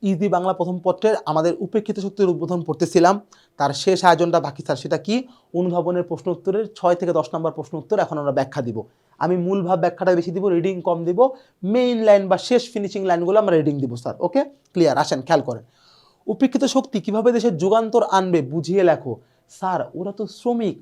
Easy Bangla প্রথম পত্রের আমাদের উপেক্ষিত শক্তির উদ্বোধন পড়তেছিলাম, তার শেষ আয়োজনটা বাকি স্যার, সেটা কি অনুধাবনের প্রশ্ন উত্তরের 6 থেকে 10 নম্বর প্রশ্ন উত্তর এখন আমরা ব্যাখ্যা দিব। আমি মূল ভাব ব্যাখ্যাটা বেশি দিব, রিডিং কম দিব, মেইন লাইন বা শেষ ফিনিশিং লাইনগুলো আমরা রিডিং দিব স্যার। ওকে, ক্লিয়ার? আসেন খেয়াল করেন, উপেক্ষিত শক্তি কিভাবে দেশের যুগান্তর আনবে বুঝিয়ে লেখো। স্যার ওরা তো শ্রমিক,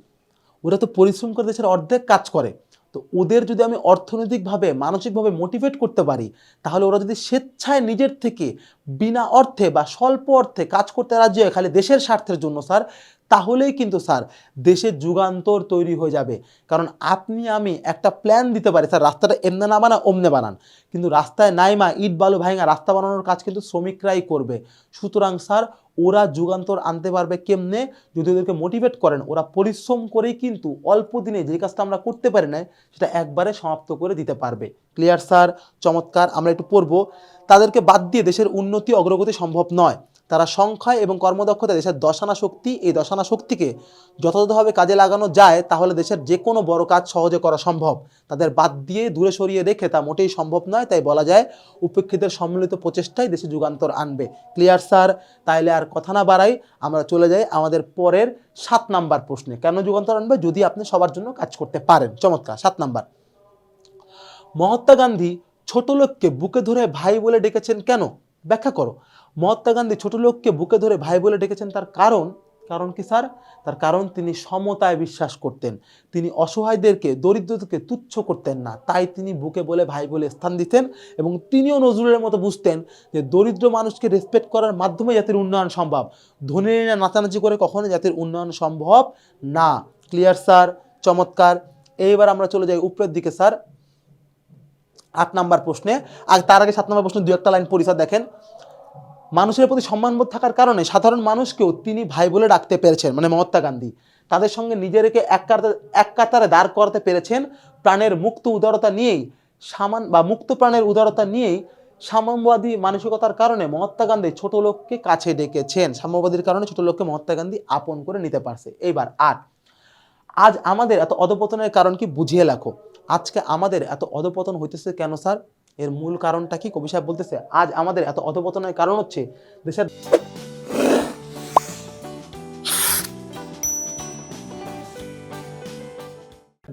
ওরা তো পরিশ্রম করে দেশের অর্ধেক কাজ করে, তো ওদের যদি আমি অর্থনৈতিকভাবে মানসিকভাবে মোটিভেট করতে পারি, তাহলে ওরা যদি স্বেচ্ছায় নিজের থেকে বিনা অর্থে বা স্বল্প অর্থে কাজ করতে রাজি হয় খালি দেশের স্বার্থের জন্য স্যার, তাহলেই কিন্তু স্যার দেশের যুগান্তর তৈরি হয়ে যাবে। কারণ আপনি আমি একটা প্ল্যান দিতে পারি স্যার, রাস্তাটা এমনে না বানা অমনে বানান, কিন্তু রাস্তায় নাইমা ইট বালু ভাঙা রাস্তা বানানোর কাজ কিন্তু শ্রমিকরাই করবে। সুতরাং স্যার ওরা যুগান্তর আনতে পারবে কেমনে? যদি ওদেরকে মোটিভেট করেন, ওরা পরিশ্রম করেই কিন্তু অল্প দিনে যে কাজটা আমরা করতে পারি না সেটা একবারে সমাপ্ত করে দিতে পারবে। Clear sir? চমৎকার। আমরা একটু পড়বো, তাদেরকে বাদ দিয়ে দেশের উন্নতি অগ্রগতি সম্ভব নয়। তারা সংখ্যায় এবং কর্মদক্ষতা দেশের দশানা শক্তি, এই দশানা শক্তিকে যথাযথভাবে কাজে লাগানো যায় তাহলে দেশের যে কোনো বড় কাজ সহজে করা সম্ভব। তাদের বাদ দিয়ে দূরে সরিয়ে রেখে তা মোটেই সম্ভব নয়। তাই বলা যায় উপেক্ষিতের সম্মিলিত প্রচেষ্টাই দেশে যুগান্তর আনবে। Clear sir? তাইলে আর কথা না বাড়াই, আমরা চলে যাই আমাদের পরের 7 নাম্বার প্রশ্নে। কেন যুগান্তর আনবে? যদি আপনি সবার জন্য কাজ করতে পারেন। চমৎকার। 7 নাম্বার, মহাত্মা গান্ধী ছোট লোককে বুকে ধরে ভাই বলে ডেকেছেন কেন? ব্যাখ্যা করো। মহাত্মা গান্ধী ছোট লোককে বুকে ধরে ভাই বলে ডেকেছেন, তার কারণ কি স্যার? তার কারণ তিনি সমতায় বিশ্বাস করতেন, তিনি অসহায়দেরকে দরিদ্রদেরকে তুচ্ছ করতেন না, তাই তিনি বুকে বলে ভাই বলে স্থান দিতেন। এবং তিনিও নজরুলের মতো বুঝতেন যে দরিদ্র মানুষকে রেসপেক্ট করার মাধ্যমে জাতির উন্নয়ন সম্ভব, ধনীরা নাচানাচি করে কখনো জাতির উন্নয়ন সম্ভব না। Clear sir? চমৎকার। এইবার আমরা চলে যাই উপরের দিকে স্যার 8 নাম্বার প্রশ্নে। আর তার আগে 7 নাম্বার প্রশ্ন দু একটা লাইন পড়ি স্যার। দেখেন, মানুষের প্রতি সম্মানবোধ থাকার কারণে সাধারণ মানুষকেও তিনি ভাই বলে ডাকতে পেরেছেন, মানে মহাত্মা গান্ধী তাদের সঙ্গে নিজেকে এক কাতারে দাঁড় করাতে পেরেছেন। প্রাণের মুক্ত উদারতা নিয়েই মুক্ত প্রাণের উদারতা নিয়েই সাম্যবাদী মানসিকতার কারণে মহাত্মা গান্ধী ছোট লোককে কাছে ডেকেছেন, সাম্যবাদীর কারণে ছোট লোককে মহাত্মা গান্ধী আপন করে নিতে পারছে। এইবার 8, আজ আমাদের এত অধপতনের কারণ কি বুঝিয়ে লেখো। আজকে আমাদের এত অধপতন হইতেছে কেন স্যার? এর মূল কারণটা কি? কবি সাহেব বলতেছে আজ আমাদের এত অধপতনের কারণ হচ্ছে দেশের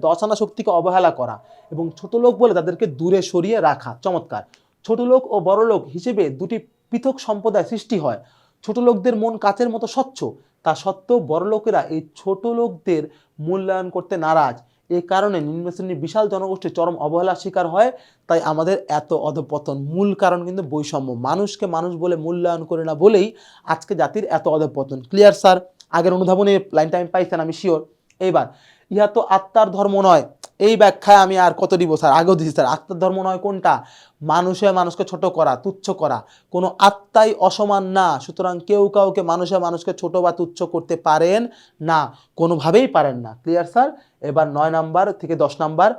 দশানা শক্তিকে অবহেলা করা এবং ছোট লোক বলে তাদেরকে দূরে সরিয়ে রাখা। চমৎকার। ছোট লোক ও বড় লোক হিসেবে দুটি পৃথক সম্প্রদায় সৃষ্টি হয়। ছোট লোকদের মন কাচের মতো স্বচ্ছ, তা সত্ত্বেও বড় লোকেরা এই ছোট লোকদের মূল্যায়ন করতে নারাজ। এই কারণে নিম্ন শ্রেণীর বিশাল জনগোষ্ঠী চরম অবহেলার শিকার হয়। তাই আমাদের এত অধপতন, মূল কারণ কিন্তু বৈষম্য, মানুষকে মানুষ বলে মূল্যায়ন করে না বলেই আজকে জাতির এত অধপতন। Clear sir? আগের অনুধাবনে লাইনটা আমি পাইছেন আমি শিওর। এইবার, ইহা তো আত্মার ধর্ম নয়, এই ব্যাখ্যায় আমি আর কত দিব স্যার? আগেও দিচ্ছি স্যার। আত্মার ধর্ম নয় কোনটা? মানুষকে ছোট করা, তুচ্ছ করা। কোনো আত্মাই অসমান না, সুতরাং কেউ কাউকে মানুষকে ছোট বা তুচ্ছ করতে পারেন না, কোনোভাবেই পারেন না। Clear sir? এবার 9 নাম্বার থেকে 10 নাম্বার,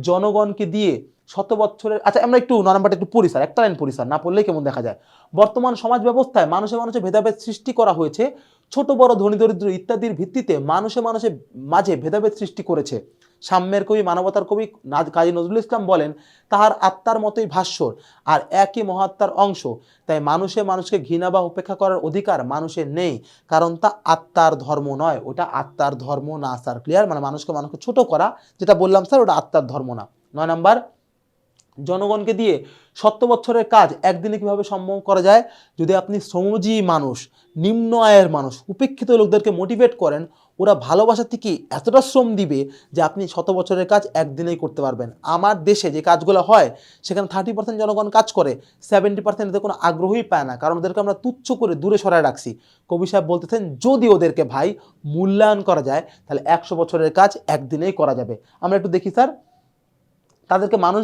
জনগণকে দিয়ে শত বছরের, আচ্ছা আমরা একটু 9 নাম্বারটা একটু পড়ি স্যার, একটা লাইন পড়ি স্যার, না পড়লেই কেমন দেখা যায়। বর্তমান সমাজ ব্যবস্থায় মানুষে ভেদাভেদ সৃষ্টি করা হয়েছে, ছোট বড় ধনী দরিদ্র ইত্যাদির ভিত্তিতে মানুষে মাঝে ভেদাভেদ সৃষ্টি করেছে। সাম্যের কবি মানবতার কবি কাজী নজরুল ইসলাম বলেন তাহার আত্মার মতোই ভাস্বর আর একই মহাত্মার অংশ। তাই মানুষকে ঘৃণা বা উপেক্ষা করার অধিকার মানুষের নেই, কারণ তা আত্মার ধর্ম নয়, ওটা আত্মার ধর্ম না স্যার। ক্লিয়ার? মানে মানুষকে ছোট করা, যেটা বললাম স্যার, ওটা আত্মার ধর্ম না। 9 নাম্বার, জনগণকে দিয়ে 70 বছরের কাজ একদিনে কিভাবে সম্ভব করা যায়? যদি আপনি শ্রমজীবী মানুষ, নিম্ন আয়ের মানুষ, উপেক্ষিত লোকদেরকে মোটিভেট করেন, ওরা ভালোবাসা থেকে এতটা শ্রম দিবে যে আপনি 100 বছরের কাজ একদিনেই করতে পারবেন। আমার দেশে যে কাজগুলো হয় সেখানে 30% জনগণ কাজ করে, 70% এদের কোনো আগ্রহই পায় না, কারণ ওদেরকে আমরা তুচ্ছ করে দূরে সরায় রাখছি। কবি সাহেব বলতেছেন যদি ওদেরকে ভাই মূল্যায়ন করা যায় তাহলে 100 বছরের কাজ একদিনেই করা যাবে। আমরা একটু দেখি স্যার, তাদেরকে মানুষ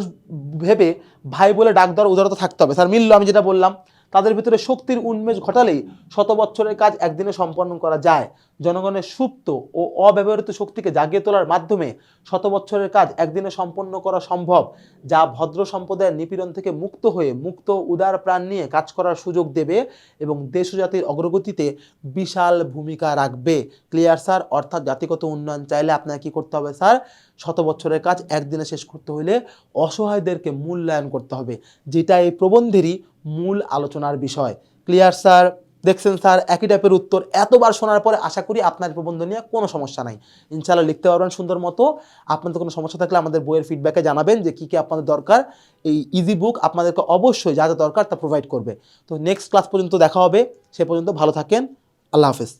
ভেবে ভাই বলে ডাক দেওয়ার উদারতা থাকতে হবে স্যার। মিলল আমি যেটা বললাম, তাদের ভিতরে শক্তির উন্মেষ ঘটালেই 100 বছরের কাজ একদিনে সম্পন্ন করা যায়। জনগণের সুপ্ত ও অব্যবহৃত শক্তিকে জাগিয়ে তোলার মাধ্যমে 100 বছরের কাজ একদিনে সম্পন্ন করা সম্ভব, যা ভদ্র সম্প্রদায়ের নিপীড়ন থেকে মুক্ত হয়ে মুক্ত উদার প্রাণ নিয়ে কাজ করার সুযোগ দেবে এবং দেশ ও জাতির অগ্রগতিতে বিশাল ভূমিকা রাখবে। Clear sir? অর্থাৎ জাতিগত উন্নয়ন চাইলে আপনাকে কি করতে হবে স্যার? 100 বছরের কাজ একদিনে শেষ করতে হলে অসহায়দেরকে মূল্যায়ন করতে হবে, যেটা এই প্রবন্ধেরই মূল আলোচনার বিষয়। ক্লিয়ার স্যার, দেখছেন স্যার একই টাইপের উত্তর। এতবার শোনার পরে আশা করি আপনার প্রবন্ধ নিয়ে কোনো সমস্যা নাই, ইনশাআল্লাহ লিখতে পারবেন সুন্দর মতো। আপনাদের কোনো সমস্যা থাকলে আমাদের বইয়ের ফিডব্যাকে জানাবেন যে কী কী আপনাদের দরকার। এই ইজি বুক আপনাদেরকে অবশ্যই যা যা দরকার তা প্রোভাইড করবে। তো নেক্সট ক্লাস পর্যন্ত দেখা হবে, সে পর্যন্ত ভালো থাকেন, আল্লাহ হাফেজ।